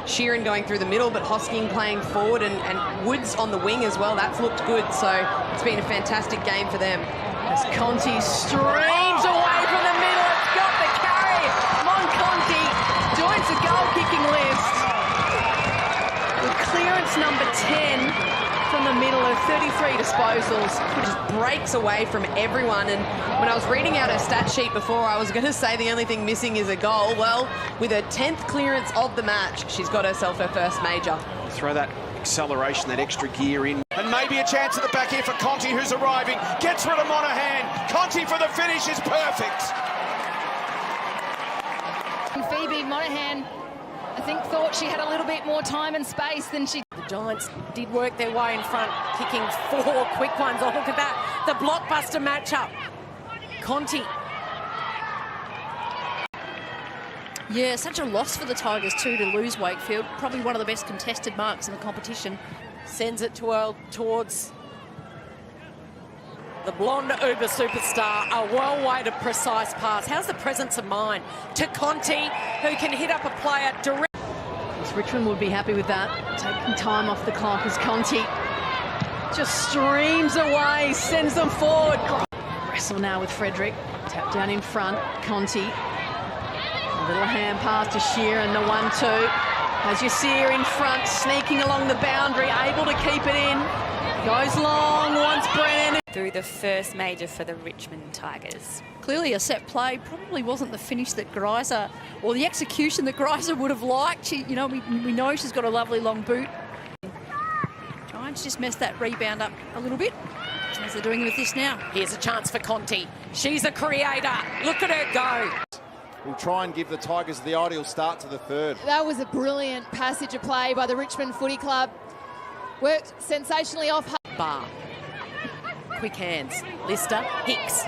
Sheeran going through the middle, but Hosking playing forward and Woods on the wing as well. That's looked good, so it's been a fantastic game for them. As Conti streams away from the middle, it's got the carry. Monique Conti joins the goal-kicking list with clearance number 10 from the middle of 33 disposals. Just breaks away from everyone, and when I was reading out her stat sheet before, I was going to say the only thing missing is a goal. Well, with her 10th clearance of the match, she's got herself her first major. Throw that acceleration, that extra gear in. And maybe a chance at the back here for Conti, who's arriving. Gets rid of Monaghan. Conti for the finish is perfect. Phoebe Monaghan, I think, thought she had a little bit more time and space than she... The Giants did work their way in front, kicking 4 quick ones. Oh, look at that. The blockbuster matchup. Conti. Yeah, such a loss for the Tigers too to lose Wakefield. Probably one of the best contested marks in the competition. Sends it towards the blonde Uber superstar. A well-weighted, precise pass. How's the presence of mind to Conti, who can hit up a player direct. Richmond would be happy with that. Taking time off the clock as Conti just streams away, sends them forward. Wrestle now with Frederick. Tap down in front. Conti. A little hand pass to Sheeran, the 1-2. As you see her in front, sneaking along the boundary, able to keep it in. Goes long, wants Brennan. Through the first major for the Richmond Tigers. Clearly a set play, probably wasn't the finish that Greiser, or the execution that Greiser would have liked. She, you know, we know she's got a lovely long boot. Giants just messed that rebound up a little bit, as they're doing with this now. Here's a chance for Conti. She's a creator. Look at her go. Will try and give the Tigers the ideal start to the third. That was a brilliant passage of play by the Richmond Footy Club. Worked sensationally off. Bar. Quick hands. Lister. Hicks.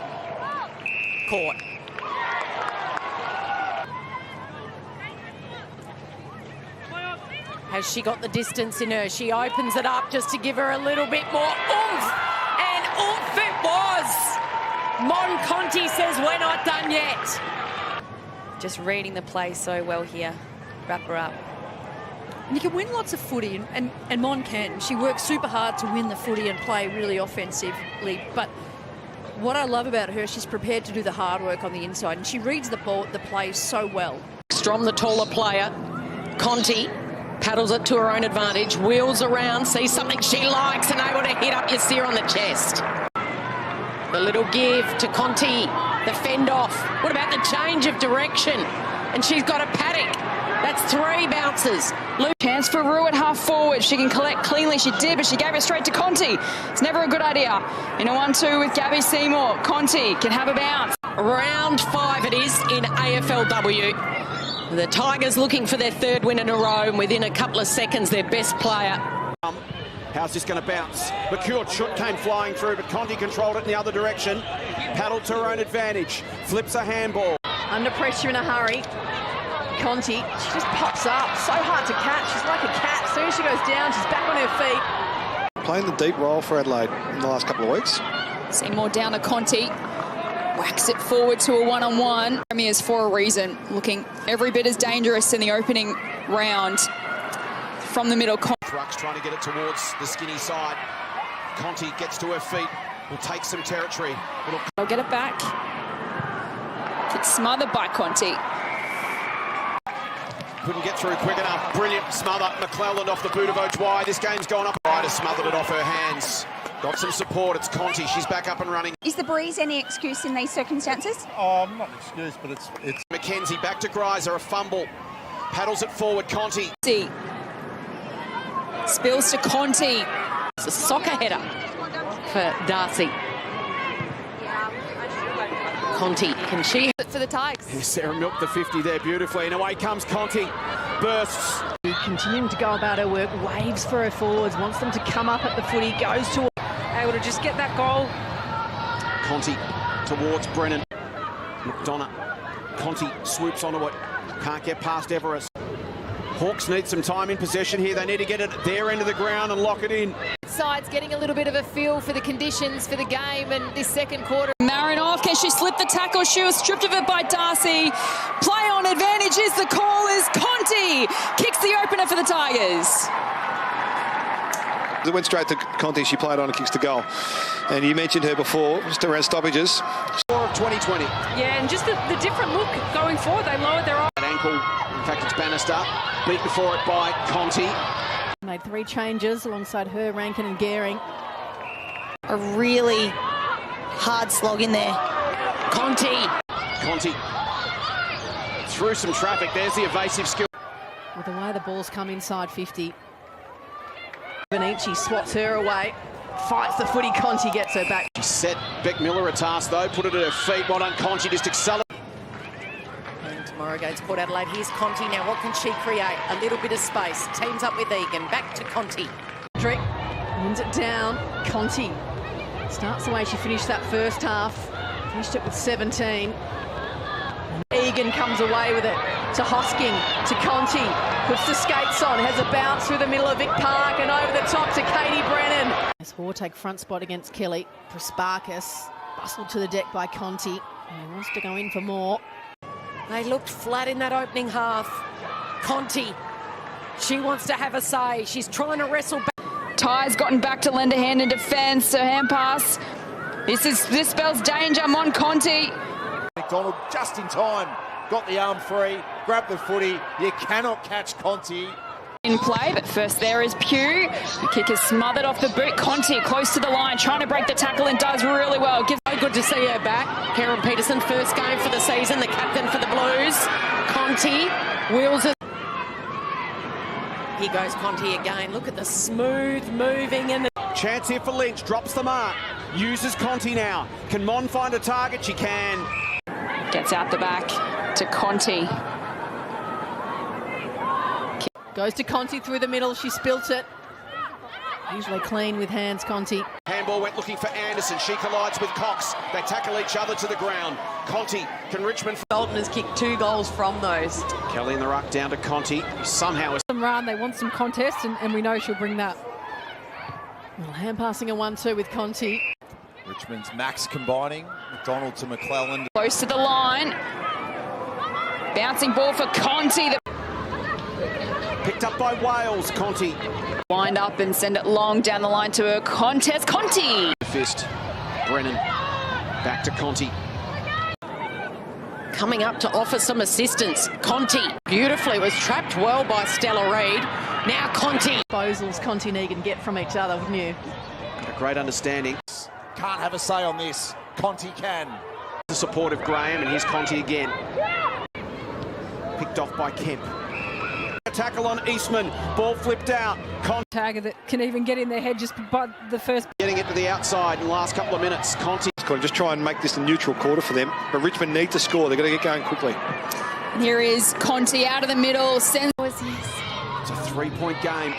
Caught. Has she got the distance in her? She opens it up just to give her a little bit more oomph. And oomph it was. Mon Conti says we're not done yet. Just reading the play so well here. Wrap her up. And you can win lots of footy, and Mon can. She works super hard to win the footy and play really offensively. But what I love about her, she's prepared to do the hard work on the inside, and she reads the ball, the play so well. Strom, the taller player. Conti paddles it to her own advantage, wheels around, sees something she likes, and able to hit up Yassir on the chest. The little give to Conti, the fend off. What about the change of direction? And she's got a paddock. That's 3 bounces. Chance for Rue at half forward. She can collect cleanly. She did, but she gave it straight to Conti. It's never a good idea. In a 1-2 with Gabby Seymour. Conti can have a bounce. Round 5 it is in AFLW. The Tigers looking for their 3rd win in a row, and within a couple of seconds, their best player. How's this going to bounce? McCure Chut came flying through, but Conti controlled it in the other direction. Paddled to her own advantage. Flips a handball. Under pressure in a hurry. Conti, she just pops up. So hard to catch. She's like a cat. As soon as she goes down, she's back on her feet. Playing the deep role for Adelaide in the last couple of weeks. Seymour down to Conti. Whacks it forward to a one-on-one. Premiers for a reason. Looking every bit as dangerous in the opening round. From the middle. Thrucks trying to get it towards the skinny side. Conti gets to her feet. Will take some territory. They'll get it back. It's smothered by Conti. Couldn't get through quick enough. Brilliant smother. McClelland off the boot of O'Dwyer. This game's gone up. Ryder smothered it off her hands. Got some support. It's Conti. She's back up and running. Is the breeze any excuse in these circumstances? Oh, not an excuse, but it's... Mackenzie back to Greiser. A fumble. Paddles it forward. Conti. Spills to Conti. It's a soccer header for Darcy. Conti, can she? For the Tigers. Sarah milked the 50 there beautifully. And away comes Conti. Bursts. Continuing to go about her work, waves for her forwards, wants them to come up at the footy, goes to... Able to just get that goal. Conti towards Brennan. McDonough. Conti swoops onto it. Can't get past Everest. Hawks need some time in possession here. They need to get it at their end of the ground and lock it in. Sides getting a little bit of a feel for the conditions for the game and this second quarter. Marinoff, can she slip the tackle? She was stripped of it by Darcy. Play on advantage is the call is Conti. Kicks the opener for the Tigers. It went straight to Conti. She played on and kicks the goal. And you mentioned her before, just around stoppages. Score of 2020. Yeah, and just the different look going forward. They lowered their That ankle, in fact, it's Bannister. Beaten for it by Conti. Made 3 changes alongside her, Rankin and Gehring. A really hard slog in there. Conti through some traffic. There's the evasive skill. With the way the ball's come inside 50. Benici swats her away. Fights the footy. Conti gets her back. She set Beck Miller a task, though. Put it at her feet. Well done, Conti. Just accelerate. And tomorrow against Port Adelaide. Here's Conti. Now what can she create? A little bit of space. Teams up with Egan. Back to Conti. Frederick wins it down. Conti starts the way she finished that first half. Finished it with 17. And Egan comes away with it to Hosking, to Conti. Puts the skates on, has a bounce through the middle of Vic Park and over the top to Katie Brennan. As Hoare take front spot against Kelly. Prosparkas bustled to the deck by Conti. He wants to go in for more. They looked flat in that opening half. Conti, she wants to have a say. She's trying to wrestle back. Ty's gotten back to lend a hand in defence. So hand pass. This spells danger. Mon Conti. McDonald just in time. Got the arm free. Grabbed the footy. You cannot catch Conti. In play, but first there is Pugh. The kick is smothered off the boot. Conti close to the line, trying to break the tackle and does really well. So good to see her back. Karen Peterson, first game for the season, the captain for the Blues. Conti wheels it. Here goes Conti again. Look at the smooth moving and the Chance here for Lynch. Drops the mark. Uses Conti now. Can Mon find a target? She can. Gets out the back to Conti. Goes to Conti through the middle. She spilt it. Usually clean with hands, Conti. Handball went looking for Anderson. She collides with Cox. They tackle each other to the ground. Conti, can Richmond... Dalton has kicked 2 goals from those. Kelly in the ruck down to Conti. Somehow... some run. They want some contest, and we know she'll bring that. Well, hand passing a 1-2 with Conti. Richmond's Max combining. McDonald to McClelland. Close to the line. Bouncing ball for Conti. Picked up by Wales, Conti. Wind up and send it long down the line to a contest. Conti! Fist. Brennan. Back to Conti. coming up to offer some assistance. Conti beautifully was trapped well by Stella Reid. Now Conti. Disposals Conti and Egan get from each other, wouldn't you? A great understanding. Can't have a say on this. Conti can. The support of Graham, and here's Conti again. Picked off by Kemp. A tackle on Eastman. Ball flipped out. Tagger that can even get in their head just by the first. Getting it to the outside in the last couple of minutes. Conti. Just try and make this a neutral quarter for them. But Richmond need to score. They've got to get going quickly. Here is Conti out of the middle. It's a 3-point game.